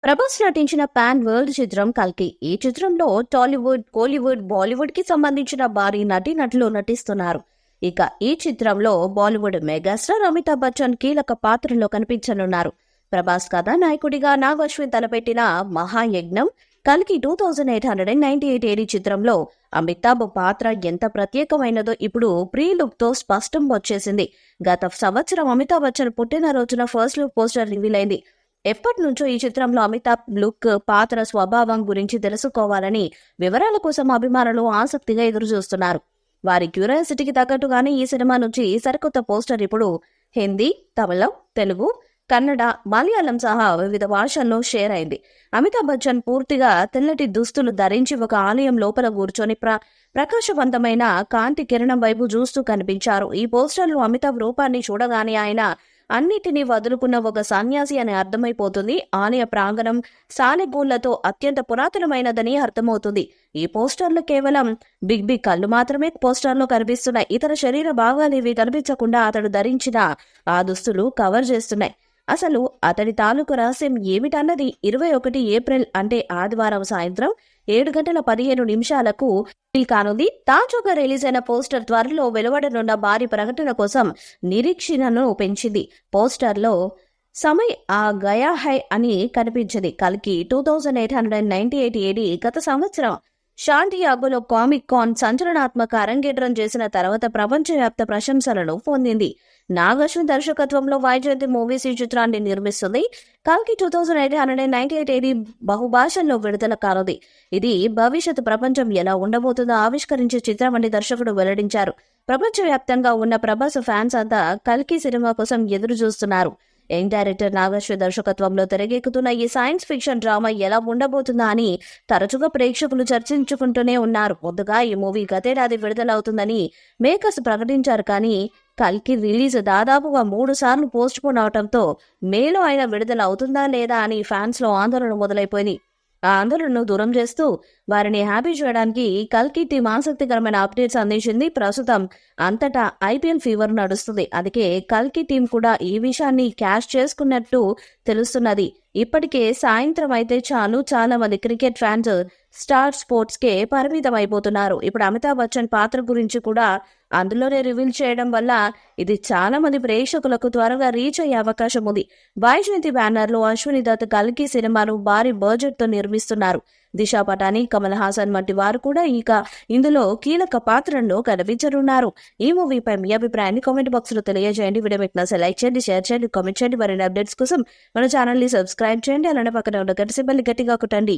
ప్రభాస్ నటించిన pan world చిత్రం కల్కి. ఈ చిత్రంలో టాలీవుడ్, కోలీవుడ్, బాలీవుడ్ కి సంబంధించిన భారీ నటీనటులు నటిస్తున్నారు. ఇక ఈ చిత్రంలో బాలీవుడ్ మెగాస్టార్ అమితాబ్ బచ్చన్ కీలక పాత్రలో కనిపించనున్నారు. ప్రభాస్ కథానాయకుడిగా నాగ్ అశ్విన్ తలపెట్టిన మహాయజ్ఞం కల్కి 2898 ఏడి చిత్రంలో అమితాబ్ పాత్ర ఎంత ప్రత్యేకమైనదో ఇప్పుడు ప్రీ లుక్ తో స్పష్టం వచ్చేసింది. గత సంవత్సరం అమితాబ్ బచ్చన్ పుట్టినరోజున ఫస్ట్ లుక్ పోస్టర్ రివీల్ అయింది. ఎప్పటి నుంచో ఈ చిత్రంలో అమితాబ్ లుక్, పాత్ర స్వభావం గురించి తెలుసుకోవాలని వివరాల కోసం అభిమానులు ఆసక్తిగా ఎదురుచూస్తున్నారు. వారి క్యూరియాసిటీకి తగ్గట్టుగానే ఈ సినిమా నుంచి సరికొత్త పోస్టర్ ఇప్పుడు హిందీ, తమిళం, తెలుగు, కన్నడ, మలయాళం సహా వివిధ భాషల్లో షేర్ అయింది. అమితాబ్ బచ్చన్ పూర్తిగా తెల్లటి దుస్తులు ధరించి ఒక ఆలయం లోపల కూర్చొని ప్రకాశవంతమైన కాంతి కిరణం వైపు చూస్తూ కనిపించారు. ఈ పోస్టర్లో అమితాబ్ రూపాన్ని చూడగానే ఆయన అన్నిటినీ వదులుకున్న ఒక సన్యాసి అని అర్థమైపోతుంది. ఆలయ ప్రాంగణం సాలెగూళ్లతో అత్యంత పురాతనమైనదని అర్థమవుతుంది. ఈ పోస్టర్లు కేవలం బిగ్ కళ్ళు మాత్రమే పోస్టర్లో కనిపిస్తున్నాయి. ఇతర శరీర భాగాలేవి కనిపించకుండా అతడు ధరించిన ఆ దుస్తులు కవర్ చేస్తున్నాయి. అసలు అతడి తాలూకు రహస్యం ఏమిటన్నది 21 ఏప్రిల్ అంటే ఆదివారం సాయంత్రం 7:15 కానుంది. తాజాగా రిలీజ్ అయిన పోస్టర్ త్వరలో వెలువడనున్న భారీ ప్రకటన కోసం నిరీక్షణను పెంచింది. పోస్టర్లో సమయ్ ఆ గయా హై అని కనిపించింది. కల్కి 2898 ఏడి గత సంవత్సరం శాంటియాగోలో కామిక్ కాన్ సంచలనాత్మక అరంగేట్రం చేసిన తర్వాత ప్రపంచవ్యాప్త ప్రశంసలను పొందింది. నాగ్ అశ్విన్ దర్శకత్వంలో వైజయంతి మూవీస్ ఈ చిత్రాన్ని నిర్మిస్తుంది. కల్కి 2898 ఏడి బహుభాషల్లో విడుదల కానుంది. ఇది భవిష్యత్ ప్రపంచం ఎలా ఉండబోతుందో ఆవిష్కరించే చిత్రమని దర్శకుడు వెల్లడించారు. ప్రపంచవ్యాప్తంగా ఉన్న ప్రభాస్ ఫ్యాన్స్ అంతా కల్కి సినిమా కోసం ఎదురు చూస్తున్నారు. యంగ్ డైరెక్టర్ నాగ్ అశ్విన్ దర్శకత్వంలో తెరకెక్కుతున్న ఈ సైన్స్ ఫిక్షన్ డ్రామా ఎలా ఉండబోతుందా అని తరచుగా ప్రేక్షకులు చర్చించుకుంటూనే ఉన్నారు. ముందుగా ఈ మూవీ గతేడాది విడుదలవుతుందని మేకర్స్ ప్రకటించారు. కానీ కల్కి రిలీజ్ దాదాపుగా 3 సార్లు పోస్ట్ పోన్ అవడంతో మేలో అయినా విడుదల అవుతుందా లేదా అని ఫ్యాన్స్ లో ఆందోళన మొదలైపోయింది. ఆ ఆందోళనను దూరం చేస్తూ వారిని హ్యాపీ చేయడానికి కల్కి టీం ఆసక్తికరమైన అప్డేట్స్ అందించింది. ప్రస్తుతం అంతటా ఐపీఎల్ ఫీవర్ నడుస్తుంది. అందుకే కల్కి టీం కూడా ఈ విషయాన్ని క్యాష్ చేసుకున్నట్టు తెలుస్తున్నది. ఇప్పటికే సాయంత్రం అయితే చాలా మంది క్రికెట్ ఫ్యాన్స్ స్టార్ స్పోర్ట్స్ కే పరిమితం అయిపోతున్నారు. ఇప్పుడు అమితాబ్ బచ్చన్ పాత్ర గురించి కూడా అందులోనే రివీల్ చేయడం వల్ల ఇది చాలా మంది ప్రేక్షకులకు త్వరగా రీచ్ అయ్యే అవకాశం ఉంది. వైజయంతి బ్యానర్ లో అశ్విని దత్ కల్కి సినిమాను భారీ బడ్జెట్ తో నిర్మిస్తున్నారు. దిశా పటాని, కమల్ హాసన్ వంటి వారు కూడా ఇందులో కీలక పాత్రల్లో కనిపించనున్నారు. ఈ మూవీపై మీ అభిప్రాయాన్ని కామెంట్ బాక్స్ లో తెలియజేయండి. వీడియో మీకు నచ్చితే లైక్ చేయండి, షేర్ చేయండి, కామెంట్ చేయండి. మరిన్ని అప్డేట్స్ కోసం మన ఛానల్ ని సబ్స్క్రైబ్ చేయండి. అలానే పక్కన ఉన్న గంట సింబల్ ని గట్టిగా కొట్టండి.